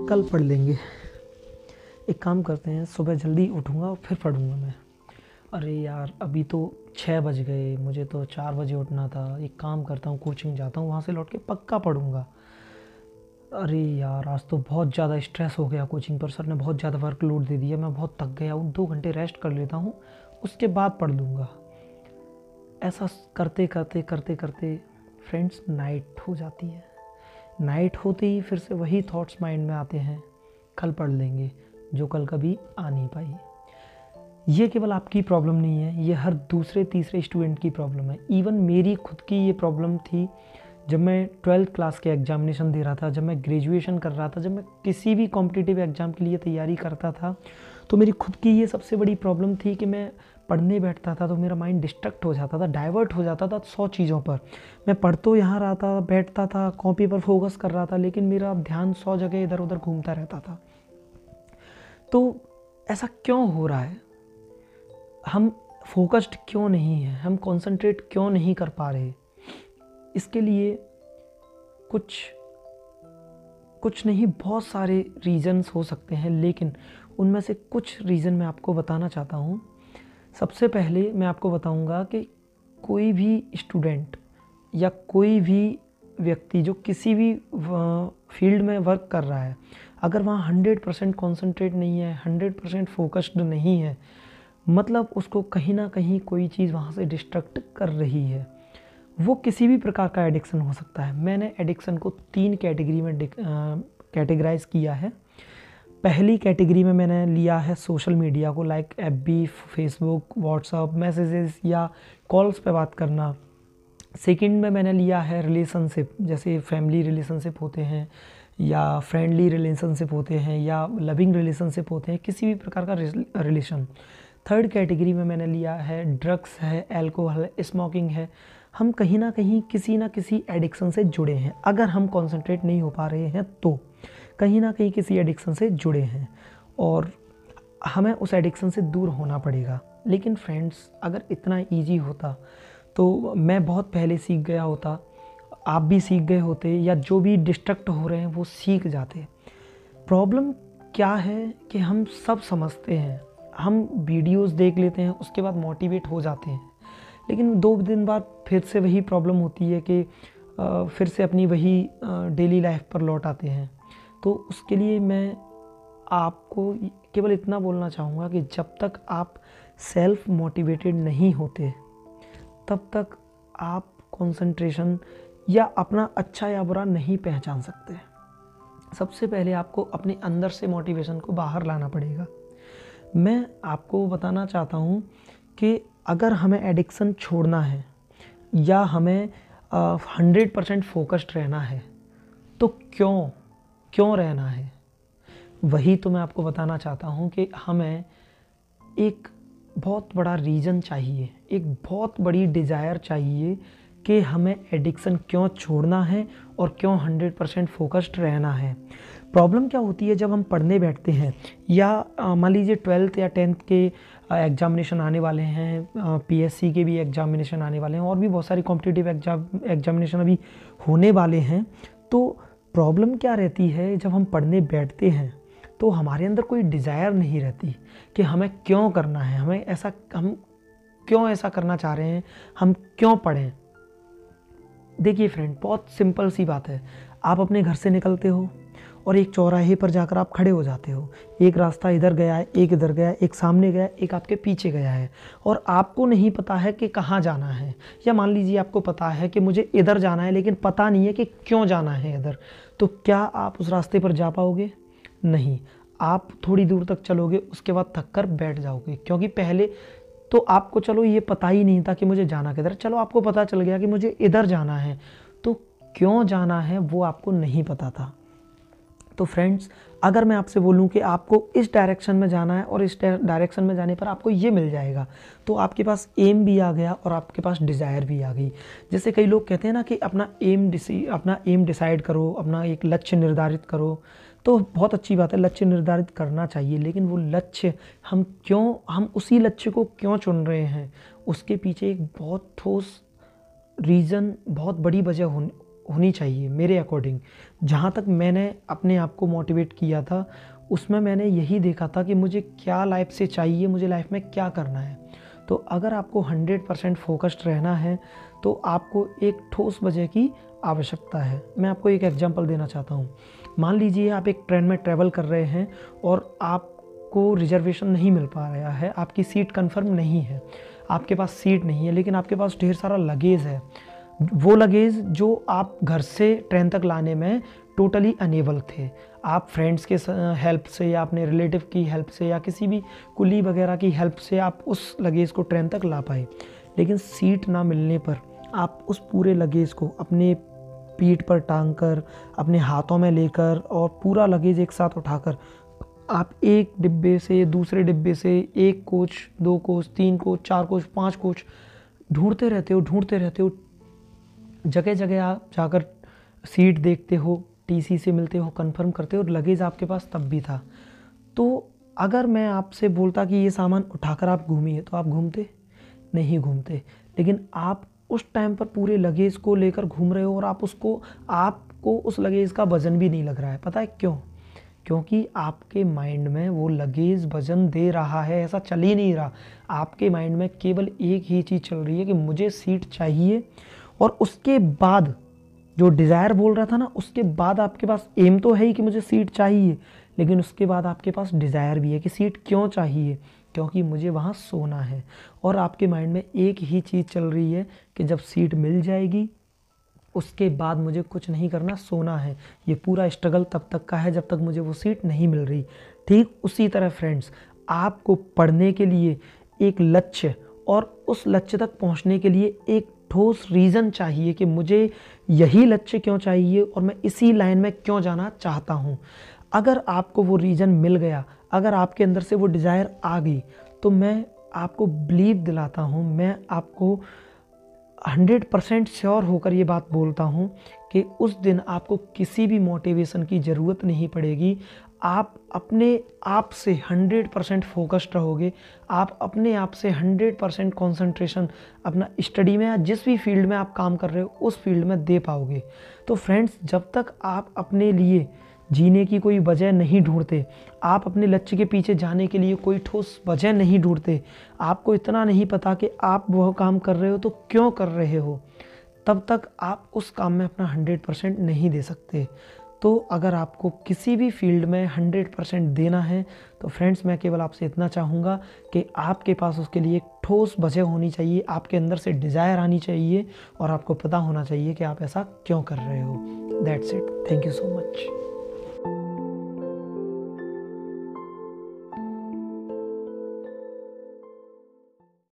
कल पढ़ लेंगे। एक काम करते हैं, सुबह जल्दी उठूँगा और फिर पढ़ूँगा मैं। अरे यार, अभी तो 6 बज गए, मुझे तो 4 बजे उठना था। एक काम करता हूँ, कोचिंग जाता हूँ, वहाँ से लौट के पक्का पढ़ूँगा। अरे यार, आज तो बहुत ज़्यादा स्ट्रेस हो गया कोचिंग पर, सर ने बहुत ज़्यादा वर्कलोड दे दिया, मैं बहुत थक गया हूँ। 2 घंटे रेस्ट कर लेता हूँ, उसके बाद पढ़ लूँगा। ऐसा करते करते करते करते फ्रेंड्स, नाइट हो जाती है। नाइट होते ही फिर से वही थॉट्स माइंड में आते हैं, कल पढ़ लेंगे, जो कल कभी आ नहीं पाई। ये केवल आपकी प्रॉब्लम नहीं है, ये हर दूसरे तीसरे स्टूडेंट की प्रॉब्लम है। इवन मेरी खुद की ये प्रॉब्लम थी जब मैं 12th क्लास के एग्जामिनेशन दे रहा था, जब मैं ग्रेजुएशन कर रहा था, जब मैं किसी भी कॉम्पिटिटिव एग्ज़ाम के लिए तैयारी करता था, तो मेरी खुद की ये सबसे बड़ी प्रॉब्लम थी कि मैं पढ़ने बैठता था तो मेरा माइंड डिस्ट्रैक्ट हो जाता था, डाइवर्ट हो जाता था 100 चीज़ों पर। मैं पढ़ तो यहाँ रहा था, बैठता था, कॉपी पर फोकस कर रहा था, लेकिन मेरा ध्यान 100 जगह इधर उधर घूमता रहता था। तो ऐसा क्यों हो रहा है? हम फोकस्ड क्यों नहीं हैं? हम कंसंट्रेट क्यों नहीं कर पा रहे? इसके लिए कुछ नहीं, बहुत सारे रीज़न्स हो सकते हैं, लेकिन उनमें से कुछ रीज़न मैं आपको बताना चाहता हूँ। सबसे पहले मैं आपको बताऊँगा कि कोई भी स्टूडेंट या कोई भी व्यक्ति जो किसी भी फील्ड में वर्क कर रहा है, अगर वहाँ 100% कॉन्सेंट्रेट नहीं है, 100% फोकस्ड नहीं है, मतलब उसको कहीं ना कहीं कोई चीज़ वहाँ से डिस्ट्रैक्ट कर रही है। वो किसी भी प्रकार का एडिक्शन हो सकता है। मैंने एडिक्शन को 3 कैटेगरी में कैटेगराइज किया है। पहली कैटेगरी में मैंने लिया है सोशल मीडिया को, like FB, Facebook, WhatsApp, messages या कॉल्स पे बात करना। सेकंड में मैंने लिया है रिलेशनशिप, जैसे फैमिली रिलेशनशिप होते हैं या फ्रेंडली रिलेशनशिप होते हैं या लविंग रिलेशनशिप होते हैं, किसी भी प्रकार का रिलेशन। थर्ड कैटेगरी में मैंने लिया है ड्रग्स है, अल्कोहल है, स्मोकिंग है। हम कहीं ना कहीं किसी ना किसी एडिक्शन से जुड़े हैं। अगर हम कंसंट्रेट नहीं हो पा रहे हैं तो कहीं ना कहीं किसी एडिक्शन से जुड़े हैं और हमें उस एडिक्शन से दूर होना पड़ेगा। लेकिन फ्रेंड्स, अगर इतना ईजी होता तो मैं बहुत पहले सीख गया होता, आप भी सीख गए होते, या जो भी डिस्ट्रैक्ट हो रहे हैं वो सीख जाते। प्रॉब्लम क्या है कि हम सब समझते हैं, हम वीडियोस देख लेते हैं, उसके बाद मोटिवेट हो जाते हैं, लेकिन 2 दिन बाद फिर से वही प्रॉब्लम होती है कि फिर से अपनी वही डेली लाइफ पर लौट आते हैं। तो उसके लिए मैं आपको केवल इतना बोलना चाहूँगा कि जब तक आप सेल्फ मोटिवेटेड नहीं होते, तब तक आप कंसंट्रेशन या अपना अच्छा या बुरा नहीं पहचान सकते। सबसे पहले आपको अपने अंदर से मोटिवेशन को बाहर लाना पड़ेगा। मैं आपको बताना चाहता हूँ कि अगर हमें एडिक्शन छोड़ना है या हमें 100% फोकस्ड रहना है, तो क्यों रहना है, वही तो मैं आपको बताना चाहता हूँ कि हमें एक बहुत बड़ा रीज़न चाहिए, एक बहुत बड़ी डिज़ायर चाहिए कि हमें एडिक्शन क्यों छोड़ना है और क्यों 100% फोकस्ड रहना है। प्रॉब्लम क्या होती है जब हम पढ़ने बैठते हैं, या मान लीजिए 12th या 10th के एग्जामिनेशन आने वाले हैं, PSC के भी एग्जामिनेशन आने वाले हैं और भी बहुत सारी कॉम्पिटिटिव एग्जामिनेशन अभी होने वाले हैं। तो प्रॉब्लम क्या रहती है, जब हम पढ़ने बैठते हैं तो हमारे अंदर कोई डिज़ायर नहीं रहती कि हमें क्यों करना है, हम क्यों ऐसा करना चाह रहे हैं, हम क्यों पढ़ें। देखिए फ्रेंड, बहुत सिंपल सी बात है। आप अपने घर से निकलते हो और एक चौराहे पर जाकर आप खड़े हो जाते हो। एक रास्ता इधर गया है, एक इधर गया है, एक सामने गया है, एक आपके पीछे गया है, और आपको नहीं पता है कि कहाँ जाना है। या मान लीजिए आपको पता है कि मुझे इधर जाना है, लेकिन पता नहीं है कि क्यों जाना है इधर। तो क्या आप उस रास्ते पर जा पाओगे? नहीं। आप थोड़ी दूर तक चलोगे, उसके बाद थक कर बैठ जाओगे, क्योंकि पहले तो आपको चलो ये पता ही नहीं था कि मुझे जाना किधर। चलो आपको पता चल गया कि मुझे इधर जाना है, तो क्यों जाना है वो आपको नहीं पता था। तो फ्रेंड्स, अगर मैं आपसे बोलूं कि आपको इस डायरेक्शन में जाना है और इस डायरेक्शन में जाने पर आपको ये मिल जाएगा, तो आपके पास एम भी आ गया और आपके पास डिज़ायर भी आ गई। जैसे कई लोग कहते हैं ना कि अपना एम डिसाइड करो, अपना एक लक्ष्य निर्धारित करो, तो बहुत अच्छी बात है, लक्ष्य निर्धारित करना चाहिए, लेकिन वो लक्ष्य हम उसी लक्ष्य को क्यों चुन रहे हैं, उसके पीछे एक बहुत ठोस रीज़न, बहुत बड़ी वजह होनी चाहिए मेरे अकॉर्डिंग। जहाँ तक मैंने अपने आप को मोटिवेट किया था, उसमें मैंने यही देखा था कि मुझे क्या लाइफ से चाहिए, मुझे लाइफ में क्या करना है। तो अगर आपको 100% फोकस्ड रहना है तो आपको एक ठोस वजह की आवश्यकता है। मैं आपको एक एग्जांपल देना चाहता हूँ। मान लीजिए आप एक ट्रेन में ट्रैवल कर रहे हैं और आपको रिजर्वेशन नहीं मिल पा रहा है, आपकी सीट कंफर्म नहीं है, आपके पास सीट नहीं है, लेकिन आपके पास ढेर सारा लगेज है। वो लगेज जो आप घर से ट्रेन तक लाने में टोटली अनेबल थे। आप फ्रेंड्स के हेल्प से या अपने रिलेटिव की हेल्प से या किसी भी कुली वगैरह की हेल्प से आप उस लगेज को ट्रेन तक ला पाए, लेकिन सीट ना मिलने पर आप उस पूरे लगेज को अपने पीठ पर टांग कर, अपने हाथों में लेकर और पूरा लगेज एक साथ उठाकर आप एक डिब्बे से दूसरे डिब्बे से एक coach, 2 coach, 3 coach, 4 coach, 5 coach ढूंढते रहते हो। जगह जगह आप जाकर सीट देखते हो, टीसी से मिलते हो, कंफर्म करते हो, और लगेज आपके पास तब भी था। तो अगर मैं आपसे बोलता कि ये सामान उठाकर आप घूमिए, तो आप घूमते? नहीं घूमते। लेकिन आप उस टाइम पर पूरे लगेज को लेकर घूम रहे हो और आपको उस लगेज का वजन भी नहीं लग रहा है। पता है क्यों? क्योंकि आपके माइंड में वो लगेज वजन दे रहा है, ऐसा चल ही नहीं रहा। आपके माइंड में केवल एक ही चीज़ चल रही है कि मुझे सीट चाहिए, और उसके बाद जो डिज़ायर बोल रहा था ना, उसके बाद आपके पास एम तो है ही कि मुझे सीट चाहिए, लेकिन उसके बाद आपके पास डिज़ायर भी है कि सीट क्यों चाहिए, क्योंकि मुझे वहाँ सोना है। और आपके माइंड में एक ही चीज़ चल रही है कि जब सीट मिल जाएगी उसके बाद मुझे कुछ नहीं करना, सोना है। ये पूरा स्ट्रगल तब तक का है जब तक मुझे वो सीट नहीं मिल रही। ठीक उसी तरह फ्रेंड्स, आपको पढ़ने के लिए एक लक्ष्य और उस लक्ष्य तक पहुंचने के लिए एक ठोस रीज़न चाहिए कि मुझे यही लक्ष्य क्यों चाहिए और मैं इसी लाइन में क्यों जाना चाहता हूँ। अगर आपको वो रीज़न मिल गया, अगर आपके अंदर से वो डिज़ायर आ गई, तो मैं आपको बिलीव दिलाता हूँ, मैं आपको 100% श्योर होकर ये बात बोलता हूँ कि उस दिन आपको किसी भी मोटिवेशन की ज़रूरत नहीं पड़ेगी। आप अपने आप से 100% फोकस्ड रहोगे, आप अपने आप से 100% कंसंट्रेशन अपना स्टडी में या जिस भी फील्ड में आप काम कर रहे हो उस फील्ड में दे पाओगे। तो फ्रेंड्स, जब तक आप अपने लिए जीने की कोई वजह नहीं ढूंढते, आप अपने लक्ष्य के पीछे जाने के लिए कोई ठोस वजह नहीं ढूंढते, आपको इतना नहीं पता कि आप वह काम कर रहे हो तो क्यों कर रहे हो, तब तक आप उस काम में अपना 100% नहीं दे सकते। तो अगर आपको किसी भी फील्ड में 100% देना है तो फ्रेंड्स, मैं केवल आपसे इतना चाहूँगा कि आपके पास उसके लिए एक ठोस वजह होनी चाहिए, आपके अंदर से डिज़ायर आनी चाहिए और आपको पता होना चाहिए कि आप ऐसा क्यों कर रहे हो। That's it. Thank you so much.